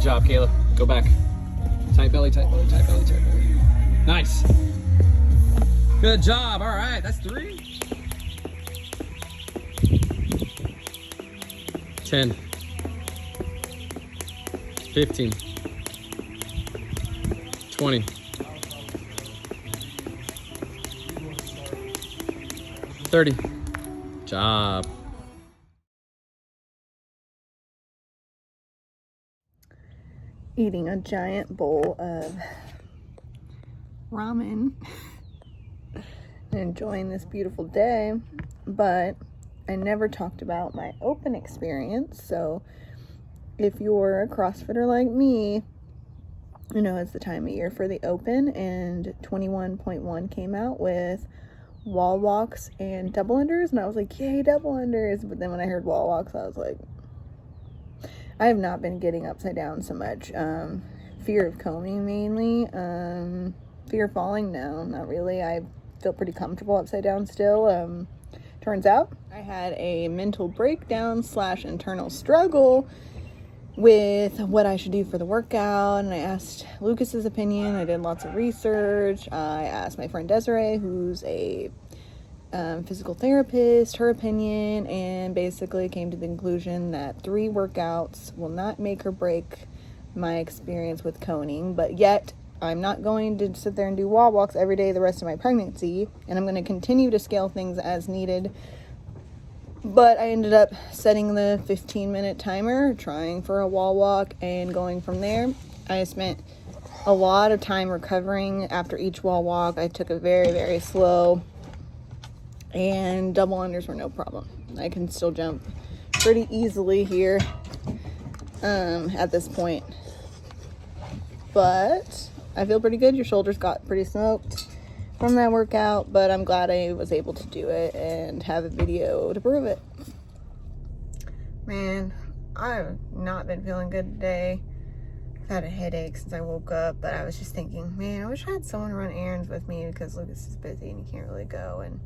job, Kayla. Go back. Tight belly, tight belly, tight belly, tight belly. Nice. Good job. All right, that's 3. 10. 15. 20. 30. Good job. Eating a giant bowl of ramen and enjoying this beautiful day, but I never talked about my open experience. So if you're a CrossFitter like me, you know it's the time of year for the open, and 21.1 came out with wall walks and double unders, and I was like, yay, double unders. But then when I heard wall walks, I was like, I have not been getting upside down so much. Fear of coning mainly. Fear of falling, no, not really. I feel pretty comfortable upside down still. Turns out I had a mental breakdown / internal struggle with what I should do for the workout, and I asked Lucas's opinion. I did lots of research. I asked my friend Desiree, who's a physical therapist, her opinion, and basically came to the conclusion that 3 workouts will not make or break my experience with coning. But yet I'm not going to sit there and do wall walks every day the rest of my pregnancy, and I'm going to continue to scale things as needed. But I ended up setting the 15-minute timer, trying for a wall walk, and going from there. I spent a lot of time recovering after each wall walk. I took it very, very slow, and double unders were no problem. I can still jump pretty easily here at this point. But I feel pretty good. Your shoulders got pretty smoked from that workout, but I'm glad I was able to do it and have a video to prove it. Man, I've not been feeling good today. I've had a headache since I woke up, but I was just thinking, man, I wish I had someone run errands with me because Lucas is busy and he can't really go, and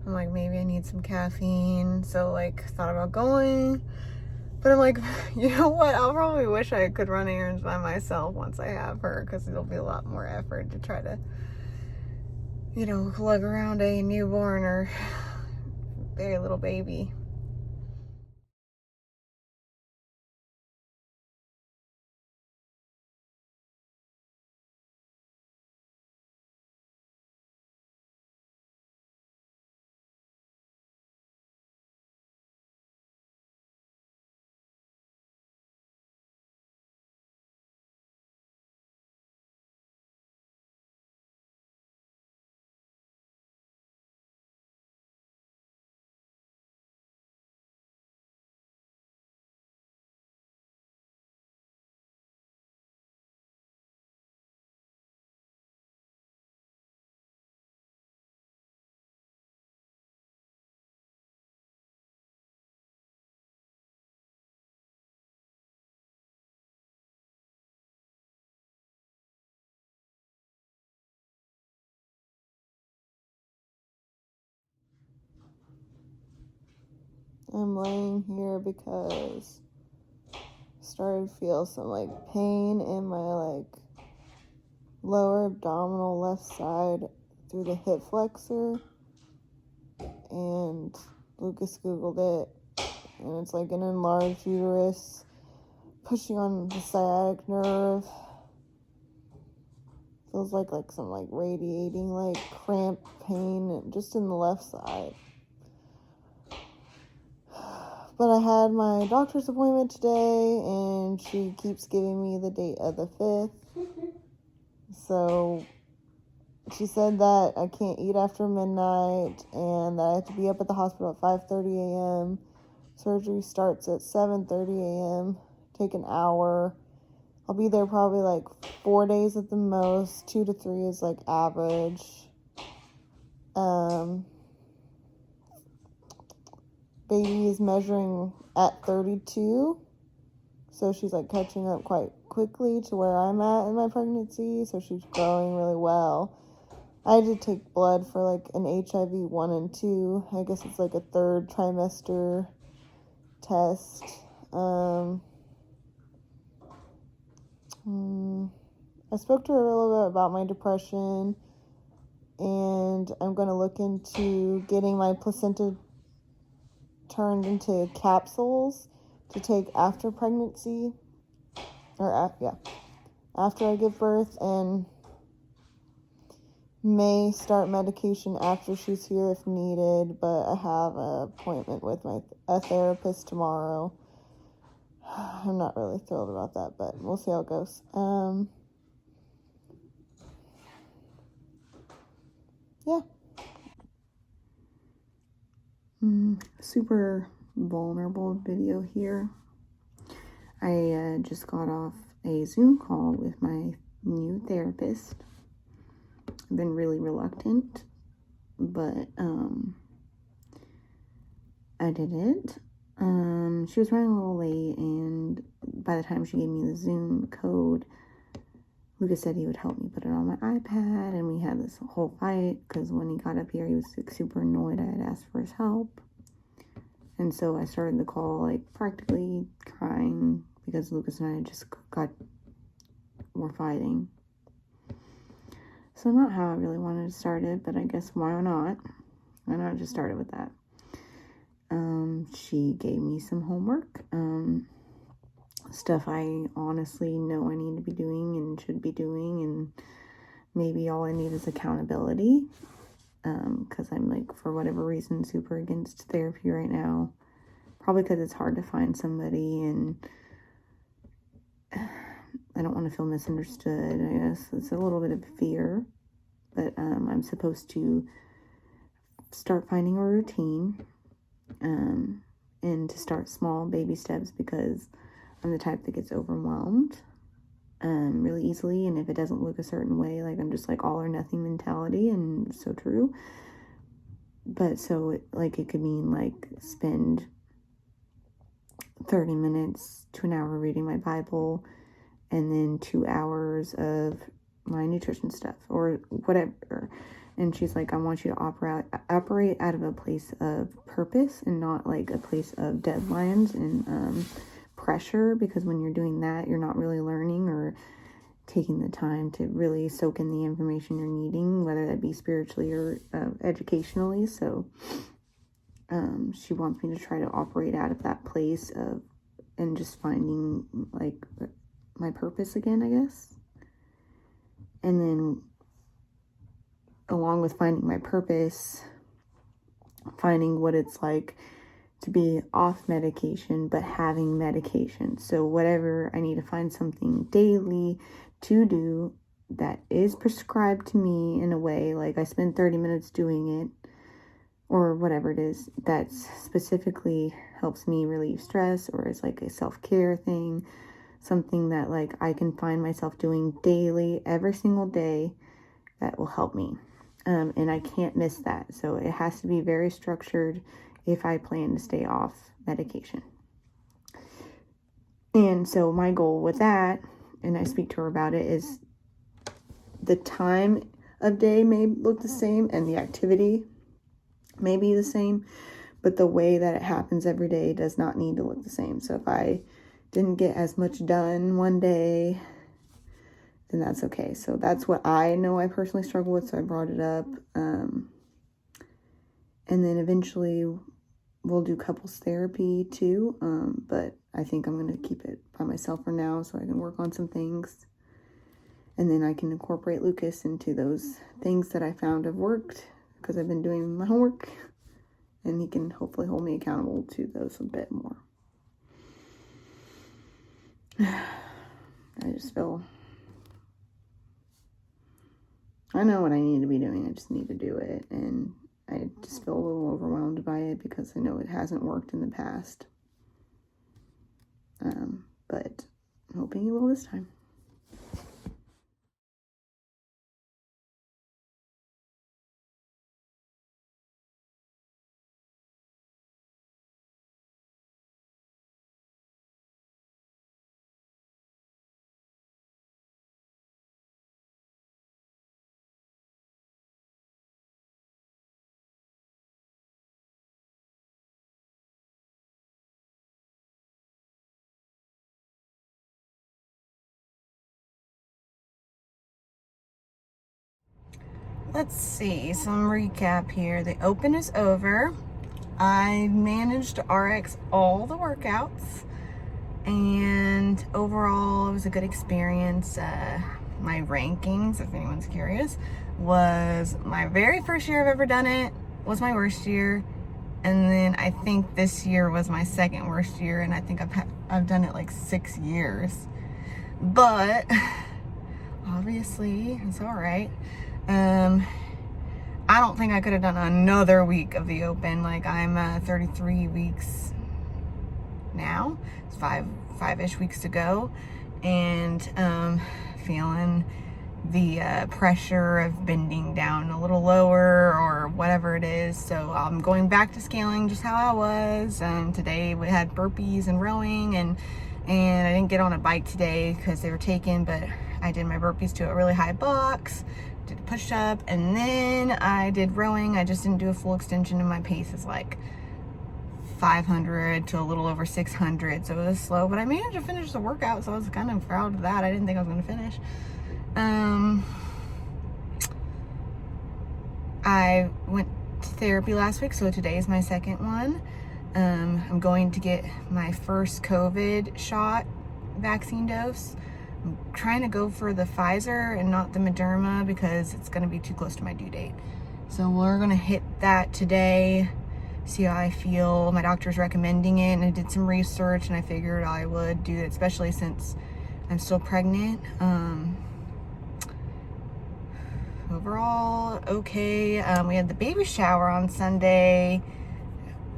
I'm like, maybe I need some caffeine. So like, thought about going, but I'm like, you know what? I'll probably wish I could run errands by myself once I have her, because it'll be a lot more effort to try to, you know, lug around a newborn or very little baby. I'm laying here because I started to feel some like pain in my like lower abdominal left side through the hip flexor, and Lucas Googled it, and it's like an enlarged uterus pushing on the sciatic nerve. Feels like some like radiating like cramp pain just in the left side. But I had my doctor's appointment today, and she keeps giving me the date of the 5th. So she said that I can't eat after midnight, and that I have to be up at the hospital at 5:30 a.m. Surgery starts at 7:30 a.m. Take an hour. I'll be there probably like 4 days at the most. 2 to 3 is like average. Baby is measuring at 32, so she's like catching up quite quickly to where I'm at in my pregnancy, so she's growing really well. I had to take blood for like an HIV 1 and 2. I guess it's like a 3rd trimester test. I spoke to her a little bit about my depression, and I'm going to look into getting my placenta turned into capsules to take after pregnancy, or after I give birth, and may start medication after she's here if needed, but I have an appointment with a therapist tomorrow. I'm not really thrilled about that, but we'll see how it goes. Yeah. Super vulnerable video here. I just got off a Zoom call with my new therapist. I've been really reluctant, but I did it. She was running a little late, and by the time she gave me the Zoom code, Lucas said he would help me put it on my iPad, and we had this whole fight because when he got up here, he was super annoyed I had asked for his help. And so I started the call like practically crying because Lucas and I were fighting. So not how I really wanted to start it, but I guess why not? Why not just start it with that? She gave me some homework, stuff I honestly know I need to be doing and should be doing, and maybe all I need is accountability, because I'm like, for whatever reason, super against therapy right now, probably because it's hard to find somebody, and I don't want to feel misunderstood. I guess it's a little bit of fear, but I'm supposed to start finding a routine, and to start small baby steps, because I'm the type that gets overwhelmed really easily, and if it doesn't look a certain way, like I'm just like all or nothing mentality, and so true. But so it could mean like spend 30 minutes to an hour reading my Bible, and then 2 hours of my nutrition stuff or whatever. And she's like, I want you to operate out of a place of purpose and not like a place of deadlines and pressure, because when you're doing that, you're not really learning or taking the time to really soak in the information you're needing, whether that be spiritually or educationally. So she wants me to try to operate out of that place of, and just finding like my purpose again, I guess. And then along with finding my purpose, finding what it's like to be off medication but having medication. So whatever, I need to find something daily to do that is prescribed to me in a way, like I spend 30 minutes doing it, or whatever it is that specifically helps me relieve stress, or is like a self-care thing, something that like I can find myself doing daily every single day that will help me. And I can't miss that. So it has to be very structured if I plan to stay off medication. And so my goal with that, and I speak to her about it, is the time of day may look the same and the activity may be the same, but the way that it happens every day does not need to look the same. So if I didn't get as much done one day, then that's okay. So that's what I know I personally struggle with, so I brought it up. And then eventually we'll do couples therapy too, but I think I'm going to keep it by myself for now so I can work on some things. And then I can incorporate Lucas into those things that I found have worked, because I've been doing my homework, and he can hopefully hold me accountable to those a bit more. I just feel, I know what I need to be doing, I just need to do it, and I just feel a little overwhelmed by it because I know it hasn't worked in the past. But I'm hoping it will this time. let's see, some recap here. The Open is over. I managed to RX all the workouts, and overall it was a good experience. My rankings, if anyone's curious, was my very first year I've ever done it was my worst year, and then I think this year was my second worst year, and I think I've done it like 6 years, but obviously it's all right. I don't think I could have done another week of the Open. Like, I'm 33 weeks now. It's five-ish weeks to go, and feeling the pressure of bending down a little lower or whatever it is. So I'm going back to scaling just how I was. Today we had burpees and rowing, and I didn't get on a bike today because they were taken, but I did my burpees to a really high box, did a push-up, and then I did rowing. I just didn't do a full extension, and my pace is like 500 to a little over 600, so it was slow, but I managed to finish the workout, so I was kind of proud of that. I didn't think I was going to finish. I went to therapy last week, so today is my second one. I'm going to get my first COVID shot vaccine dose. I'm trying to go for the Pfizer and not the Moderna because it's going to be too close to my due date. So we're going to hit that today, see how I feel. My doctor's recommending it, and I did some research, and I figured I would do it, especially since I'm still pregnant. Overall, okay. We had the baby shower on Sunday.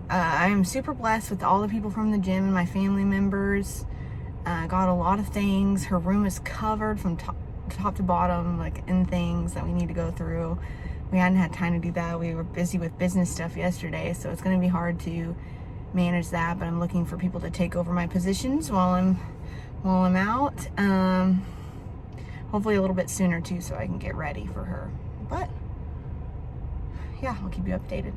I am super blessed with all the people from the gym and my family members. Got a lot of things. Her room is covered from top to bottom, like in things that we need to go through. We hadn't had time to do that. We were busy with business stuff yesterday, so it's going to be hard to manage that, but I'm looking for people to take over my positions while I'm out. Hopefully a little bit sooner too, so I can get ready for her. But yeah, I'll keep you updated.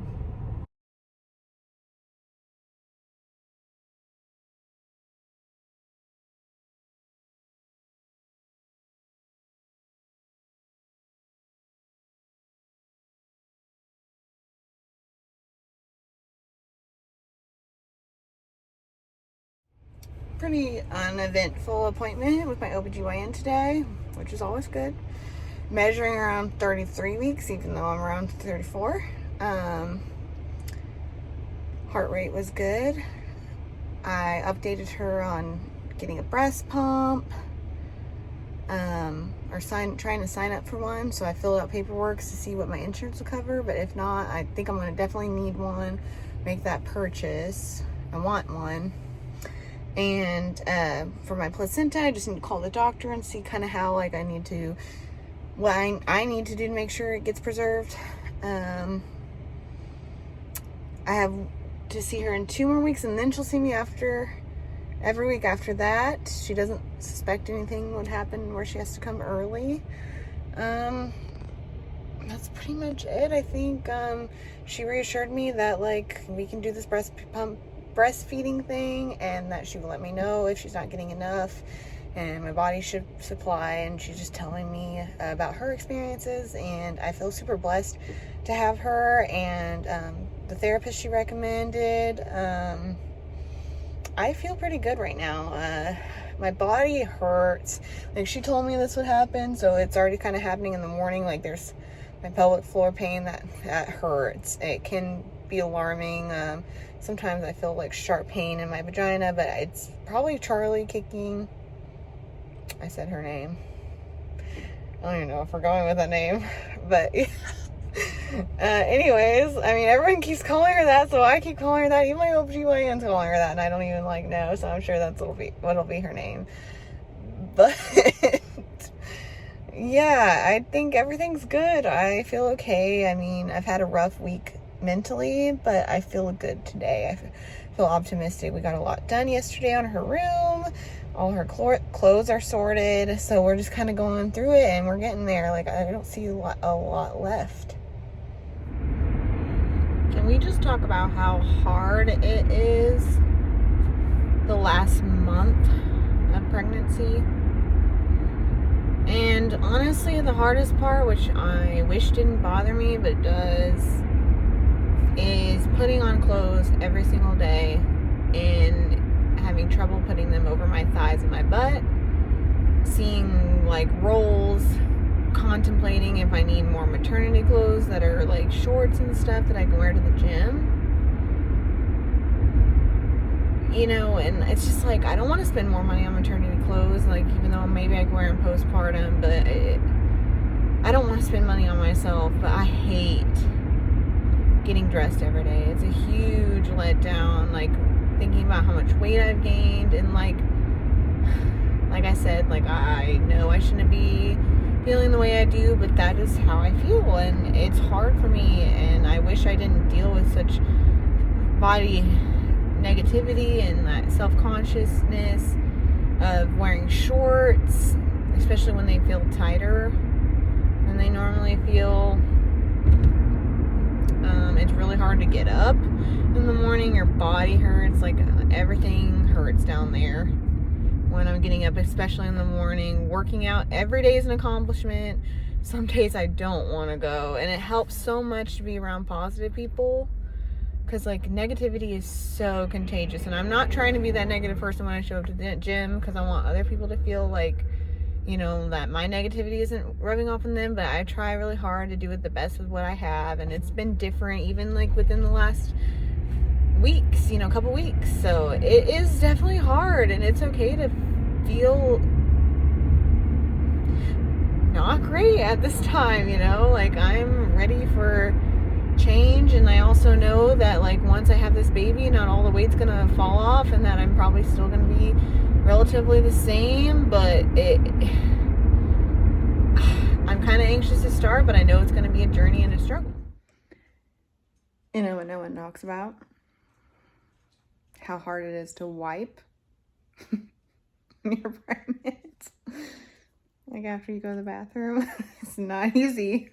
Pretty uneventful appointment with my OBGYN today, which is always good. Measuring around 33 weeks, even though I'm around 34. Heart rate was good. I updated her on getting a breast pump, or trying to sign up for one. So I filled out paperwork to see what my insurance will cover, but if not, I think I'm going to definitely need one, make that purchase. I want one. And for my placenta, I just need to call the doctor and see kind of how, like, I need to, what I need to do to make sure it gets preserved. I have to see her in 2 more weeks, and then she'll see me every week after that. She doesn't suspect anything would happen where she has to come early. That's pretty much it. I think she reassured me that, like, we can do this breastfeeding thing, and that she will let me know if she's not getting enough, and my body should supply. And she's just telling me about her experiences, and I feel super blessed to have her and the therapist she recommended. I feel pretty good right now. My body hurts. Like, she told me this would happen, so it's already kind of happening in the morning. Like, there's my pelvic floor pain that hurts. It can be alarming. Sometimes I feel like sharp pain in my vagina, but it's probably Charlie kicking. I said her name. I don't even know if we're going with that name, but anyways, I mean, everyone keeps calling her that, so I keep calling her that. Even my OBGYN's calling her that, and I don't even know, so I'm sure what'll be her name. But yeah, I think everything's good. I feel okay. I mean, I've had a rough week mentally, but I feel good today. I feel optimistic. We got a lot done yesterday on her room. All her clothes are sorted, so we're just kind of going through it, and we're getting there. Like, I don't see a lot left. Can we just talk about how hard it is the last month of pregnancy? And honestly, the hardest part, which I wish didn't bother me, but it does, is putting on clothes every single day and having trouble putting them over my thighs and my butt, seeing like rolls, contemplating if I need more maternity clothes that are like shorts and stuff that I can wear to the gym. You know, and it's just like, I don't want to spend more money on maternity clothes, like, even though maybe I can wear them postpartum, but I don't want to spend money on myself. But I hate getting dressed every day. It's a huge letdown, like, thinking about how much weight I've gained, and like I said, like, I know I shouldn't be feeling the way I do, but that is how I feel, and it's hard for me, and I wish I didn't deal with such body negativity and that self-consciousness of wearing shorts, especially when they feel tighter than they normally feel. It's really hard to get up in the morning. Your body hurts, like everything hurts down there when I'm getting up, especially in the morning. Working out every day is an accomplishment. Some days I don't want to go, and it helps so much to be around positive people, because like negativity is so contagious, and I'm not trying to be that negative person when I show up to the gym, because I want other people to feel like, you know, that my negativity isn't rubbing off on them. But I try really hard to do it the best with what I have, and it's been different even like within the last weeks, you know, couple weeks. So it is definitely hard, and it's okay to feel not great at this time, you know, like I'm ready for change, and I also know that like once I have this baby, not all the weight's gonna fall off, and that I'm probably still gonna be relatively the same, but I'm kind of anxious to start, but I know it's gonna be a journey and a struggle. You know what no one talks about? How hard it is to wipe when you're pregnant. Like after you go to the bathroom. It's not easy.